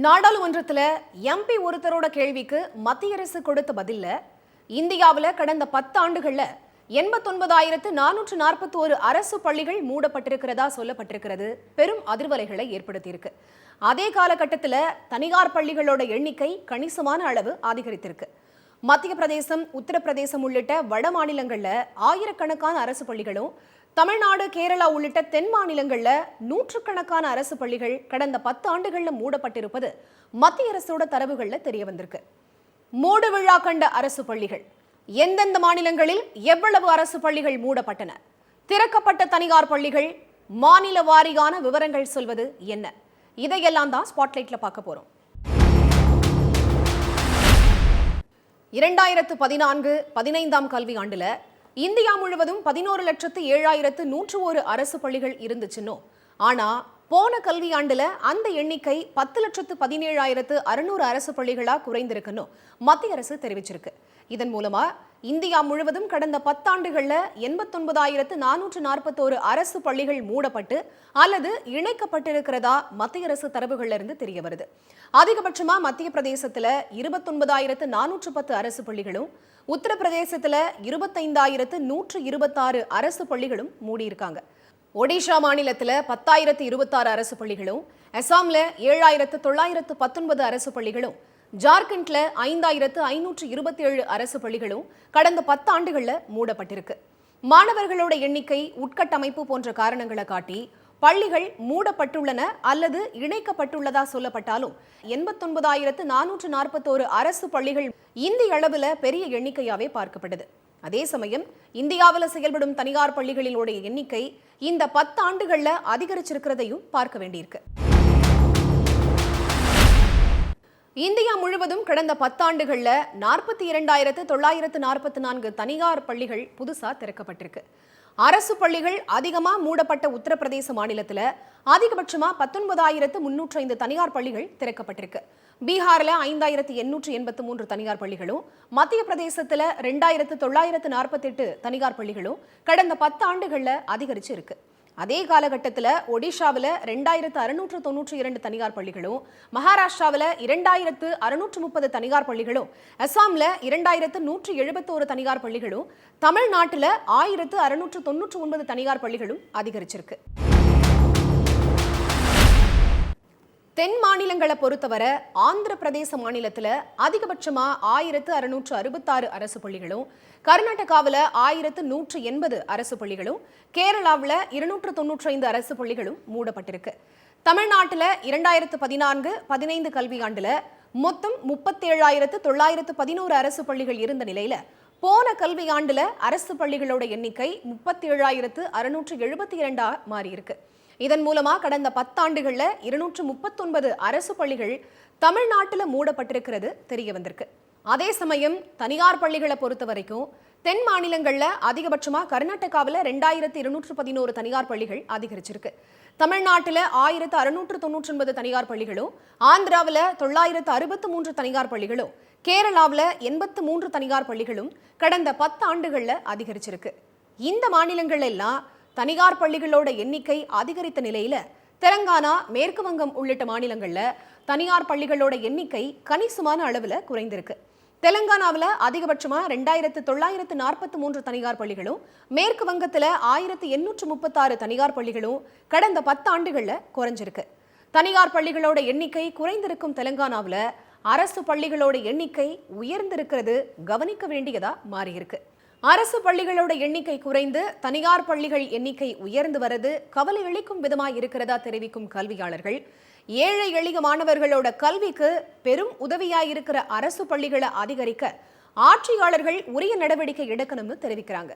நாடாளுமன்றத்தில் எம்பி ஒருத்தரோட கேள்விக்கு மத்திய அரசு கொடுத்த பதில்ல இந்தியாவில் கடந்த 10 ஆண்டுகள்ல 89,441 அரசு பள்ளிகள் மூடப்பட்டிருக்கிறதா சொல்லப்பட்டிருக்கிறது பெரும் அதிர்வலைகளை ஏற்படுத்தியிருக்கு. அதே காலகட்டத்தில் தனியார் பள்ளிகளோட எண்ணிக்கை கணிசமான அளவு அதிகரித்திருக்கு. மத்திய பிரதேசம், உத்தரப்பிரதேசம் உள்ளிட்ட வட மாநிலங்கள்ல ஆயிரக்கணக்கான அரசு பள்ளிகளும், தமிழ்நாடு, கேரளா உள்ளிட்ட தென் மாநிலங்கள்ல நூற்றுக்கணக்கான அரசு பள்ளிகள் கடந்த 10 ஆண்டுகள்ல மூடப்பட்டிருப்பது மத்திய அரசோட தரவுகள்ல தெரிய வந்திருக்கு. மூடு விழா கண்ட அரசு பள்ளிகள், எந்தெந்த மாநிலங்களில் எவ்வளவு அரசு பள்ளிகள் மூடப்பட்டன, திறக்கப்பட்ட தனியார் பள்ளிகள், மாநில வாரியான விவரங்கள் சொல்வது என்ன, இதையெல்லாம் தான் ஸ்பாட்லைட்ல பார்க்க போறோம். 2014-15 கல்வி ஆண்டுல இந்தியா முழுவதும் 11,07,101 அரசு பள்ளிகள் இருந்துச்சுன்னோ, ஆனா போன கல்வி ஆண்டுல அந்த எண்ணிக்கை 10,17,600 அரசு பள்ளிகளா குறைந்திருக்குன்னு மத்திய அரசு தெரிவிச்சிருக்கு. இதன் மூலமா இந்தியா முழுவதும் கடந்த 10 ஆண்டுகள்ல 89,441 அரசு பள்ளிகள் மூடப்பட்டு அல்லது இணைக்கப்பட்டிருக்கிறதா மத்திய அரசு தரவுகள்ல இருந்து தெரிய வருது. அதிகபட்சமா மத்திய பிரதேசத்துல 29,410 அரசு பள்ளிகளும், உத்தரப்பிரதேசத்துல 25,126 அரசு பள்ளிகளும் மூடியிருக்காங்க. ஒடிஷா மாநிலத்துல 10,026 அரசு பள்ளிகளும், அசாம்ல 7,919 அரசு பள்ளிகளும், ஜார்க்கண்ட்ல 5,527 அரசு பள்ளிகளும் கடந்த 10 ஆண்டுகள்ல மூடப்பட்டிருக்கு. மாணவர்களோட எண்ணிக்கை, உட்கட்டமைப்பு போன்ற காரணங்களை காட்டி பள்ளிகள் மூடப்பட்டுள்ளன அல்லது இணைக்கப்பட்டுள்ளதா சொல்லப்பட்டாலும் 89,441 அரசு பள்ளிகள் இந்திய அளவுல பெரிய எண்ணிக்கையாவே பார்க்கப்பட்டது. அதே சமயம் இந்தியாவில் செயல்படும் தனியார் பள்ளிகளோட எண்ணிக்கை இந்த 10 ஆண்டுகள்ல அதிகரிச்சிருக்கிறதையும் பார்க்க வேண்டியிருக்கு. இந்தியா முழுவதும் கடந்த 10 ஆண்டுகள்ல 42,944 தனியார் பள்ளிகள் புதுசா திறக்கப்பட்டிருக்கு. அரசு பள்ளிகள் அதிகமா மூடப்பட்ட உத்தரப்பிரதேச மாநிலத்துல அதிகபட்சமா 19,305 தனியார் பள்ளிகள் திறக்கப்பட்டிருக்கு. பீகார்ல 5,883 தனியார் பள்ளிகளும், மத்திய பிரதேசத்துல 2,948 தனியார் பள்ளிகளும் கடந்த 10 ஆண்டுகள்ல அதிகரிச்சு இருக்கு. அதே காலகட்டத்தில் ஒடிஷாவில் 2,692 தனியார் பள்ளிகளும், மகாராஷ்டிராவில் 2,630 தனியார் பள்ளிகளும், அசாமில் 2,171 தனியார் பள்ளிகளும், தமிழ்நாட்டில் 1,699 தனியார் பள்ளிகளும் அதிகரிச்சிருக்கு. தென் மாநிலங்களை பொறுத்தவரை ஆந்திர பிரதேச மாநிலத்தில் அதிகபட்சமா 1,666 அரசு பள்ளிகளும், கர்நாடகாவில் 1,180 அரசு பள்ளிகளும், கேரளாவில் 295 அரசு பள்ளிகளும் மூடப்பட்டிருக்கு. தமிழ்நாட்டில் 2014-15 கல்வியாண்டுல மொத்தம் 37,911 அரசு பள்ளிகள் இருந்த நிலையில போன கல்வியாண்டுல அரசு பள்ளிகளோட எண்ணிக்கை 37,672 மாறியிருக்கு. இதன் மூலமா கடந்த 10 ஆண்டுகள்ல 239 அரசு பள்ளிகள் தமிழ்நாட்டில் மூடப்பட்டிருக்கிறது தெரிய வந்திருக்கு. அதே சமயம் தனியார் பள்ளிகளை பொறுத்த வரைக்கும் தென் மாநிலங்கள்ல அதிகபட்சமா கர்நாடகாவில் 2,211 தனியார் பள்ளிகள் அதிகரிச்சிருக்கு. தமிழ்நாட்டில் 1,699 தனியார் பள்ளிகளும், ஆந்திராவில் 963 தனியார் பள்ளிகளும், கேரளாவில் 83 தனியார் பள்ளிகளும் கடந்த 10 ஆண்டுகள்ல அதிகரிச்சிருக்கு. இந்த மாநிலங்கள் எல்லாம் தனியார் பள்ளிகளோட எண்ணிக்கை அதிகரித்த நிலையில தெலங்கானா, மேற்கு வங்கம் உள்ளிட்ட மாநிலங்கள்ல தனியார் பள்ளிகளோட எண்ணிக்கை கணிசமான அளவுல குறைந்திருக்கு. தெலங்கானாவில் அதிகபட்சமா 2,943 தனியார் பள்ளிகளும், மேற்கு வங்கத்தில் 1,836 தனியார் பள்ளிகளும் கடந்த 10 ஆண்டுகள்ல குறைஞ்சிருக்கு. தனியார் பள்ளிகளோட எண்ணிக்கை குறைந்திருக்கும் தெலங்கானாவில் அரசு பள்ளிகளோட எண்ணிக்கை உயர்ந்திருக்கிறது கவனிக்க வேண்டியதா மாறியிருக்கு. அரசு பள்ளிகளோட எண்ணிக்கை குறைந்து தனியார் பள்ளிகள் எண்ணிக்கை உயர்ந்து வரது கவலை அளிக்கும் விதமாக இருக்கிறதா தெரிவிக்கும் கல்வியாளர்கள், ஏழை எளிய மாணவர்களோட கல்விக்கு பெரும் உதவியாயிருக்கிற அரசு பள்ளிகளை அதிகரிக்க ஆட்சியாளர்கள் உரிய நடவடிக்கை எடுக்கணும்னு தெரிவிக்கிறாங்க.